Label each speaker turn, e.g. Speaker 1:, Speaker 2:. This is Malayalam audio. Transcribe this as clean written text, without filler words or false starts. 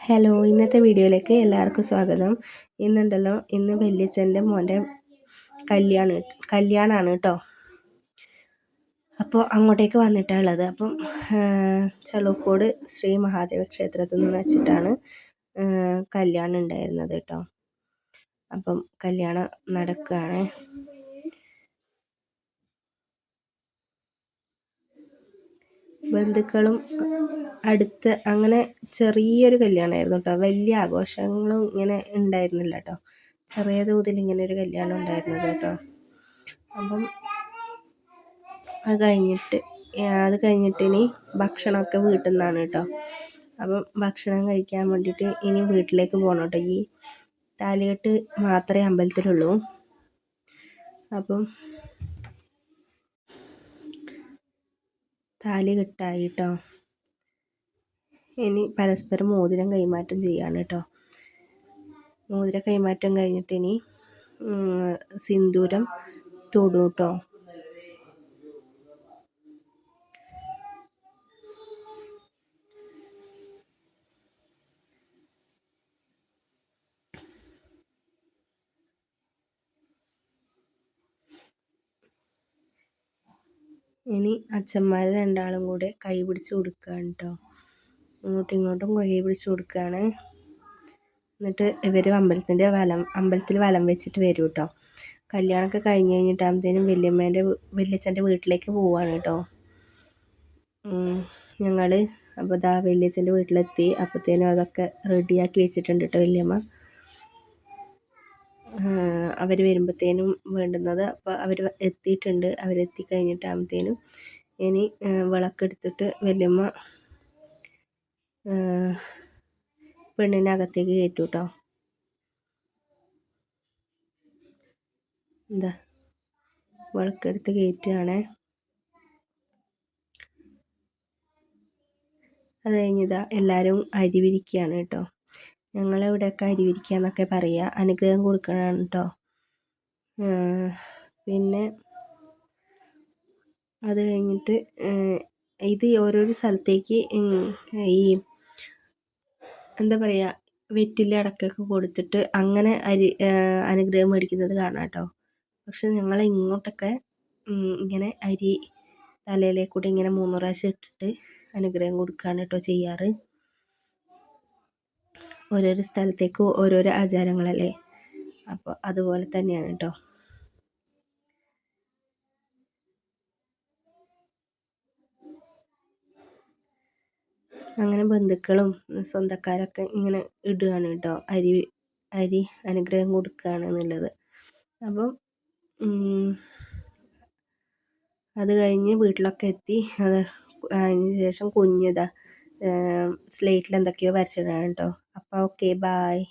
Speaker 1: ഹലോ, ഇന്നത്തെ വീഡിയോയിലേക്ക് എല്ലാവർക്കും സ്വാഗതം. ഇന്ന് വല്യച്ഛൻ്റെ മോൻ്റെ കല്യാണമാണ് കേട്ടോ. അപ്പോൾ അങ്ങോട്ടേക്ക് വന്നിട്ടുള്ളത്. അപ്പം ചളുക്കോട് ശ്രീ മഹാദേവ ക്ഷേത്രത്തിൽ നിന്ന് വെച്ചിട്ടാണ് കല്യാണം ഉണ്ടായിരുന്നത് കേട്ടോ. അപ്പം കല്യാണം നടക്കുകയാണ്. ബന്ധുക്കളും അടുത്ത് അങ്ങനെ ചെറിയൊരു കല്യാണമായിരുന്നു കേട്ടോ. വലിയ ആഘോഷങ്ങളും ഇങ്ങനെ ഉണ്ടായിരുന്നില്ല കേട്ടോ. ചെറിയ തോതിൽ ഇങ്ങനെ ഒരു കല്യാണം ഉണ്ടായിരുന്നത് കേട്ടോ. അപ്പം അത് കഴിഞ്ഞിട്ട് ഇനി ഭക്ഷണമൊക്കെ വീട്ടിൽ നിന്നാണ് കേട്ടോ. അപ്പം ഭക്ഷണം കഴിക്കാൻ വേണ്ടിയിട്ട് ഇനി വീട്ടിലേക്ക് പോകണം കേട്ടോ. ഈ താലികെട്ട് മാത്രമേ അമ്പലത്തിലുള്ളൂ. അപ്പം താലി കെട്ടായി കേട്ടോ. ഇനി പരസ്പരം മോതിരം കൈമാറ്റം ചെയ്യാണ് കേട്ടോ. മോതിര കൈമാറ്റം കഴിഞ്ഞിട്ട് ഇനി സിന്ദൂരം തൊടും കേട്ടോ. ഇനി അച്ഛന്മാർ രണ്ടാളും കൂടെ കൈ പിടിച്ച് കൊടുക്കുകയാണ് കേട്ടോ. അങ്ങോട്ടും ഇങ്ങോട്ടും കൈ പിടിച്ച് കൊടുക്കുകയാണ്. എന്നിട്ട് ഇവർ അമ്പലത്തിൽ വലം വെച്ചിട്ട് വരും കേട്ടോ. കല്യാണമൊക്കെ കഴിഞ്ഞ് കഴിഞ്ഞിട്ടാകുമ്പോഴത്തേനും വല്യച്ഛൻ്റെ വീട്ടിലേക്ക് പോവുകയാണ് കേട്ടോ. ഞങ്ങൾ അപ്പോൾ വല്യച്ഛൻ്റെ വീട്ടിലെത്തി. അപ്പോഴത്തേനും അതൊക്കെ റെഡിയാക്കി വെച്ചിട്ടുണ്ട് കേട്ടോ വല്യമ്മ. അവർ വരുമ്പോഴത്തേനും വേണ്ടുന്നത് അപ്പോൾ അവർ എത്തിയിട്ടുണ്ട്. അവരെത്തി കഴിഞ്ഞിട്ടാകുമ്പോഴത്തേനും ഇനി വിളക്കെടുത്തിട്ട് വല്യമ്മ പെണ്ണിനെ അകത്തേക്ക് കയറ്റും കേട്ടോ. വിളക്കെടുത്ത് കയറ്റുകയാണേ. അത് കഴിഞ്ഞിതാ എല്ലാവരും അരി വിരിക്കുകയാണ് കേട്ടോ. ഞങ്ങളിവിടെയൊക്കെ അരി വിരിക്കുക എന്നൊക്കെ പറയുക. അനുഗ്രഹം കൊടുക്കണം കേട്ടോ. പിന്നെ അത് കഴിഞ്ഞിട്ട് ഇത് ഓരോരോ സ്ഥലത്തേക്ക് ഈ എന്താ പറയുക, വെറ്റില അടക്കമൊക്കെ കൊടുത്തിട്ട് അങ്ങനെ അനുഗ്രഹം മേടിക്കുന്നത് കാണാം കേട്ടോ. പക്ഷെ ഞങ്ങൾ ഇങ്ങോട്ടൊക്കെ ഇങ്ങനെ അരി തലയിലേക്കൂടെ ഇങ്ങനെ 3 പ്രാവശ്യം ഇട്ടിട്ട് അനുഗ്രഹം കൊടുക്കുകയാണ് കേട്ടോ ചെയ്യാറ്. ഓരോരോ സ്ഥലത്തേക്ക് ഓരോരോ ആചാരങ്ങളല്ലേ, അപ്പോൾ അതുപോലെ തന്നെയാണ് കേട്ടോ. അങ്ങനെ ബന്ധുക്കളും സ്വന്തക്കാരൊക്കെ ഇങ്ങനെ ഇടുകയാണ് കേട്ടോ. അരി അനുഗ്രഹം കൊടുക്കുകയാണ് എന്നുള്ളത്. അപ്പം അത് കഴിഞ്ഞ് വീട്ടിലൊക്കെ എത്തി. അതിന് ശേഷം കുഞ്ഞിതാ സ്ലേറ്റിൽ എന്തൊക്കെയോ വരച്ചിടാണ് കേട്ടോ. അപ്പോൾ ഓക്കെ, ബായ്.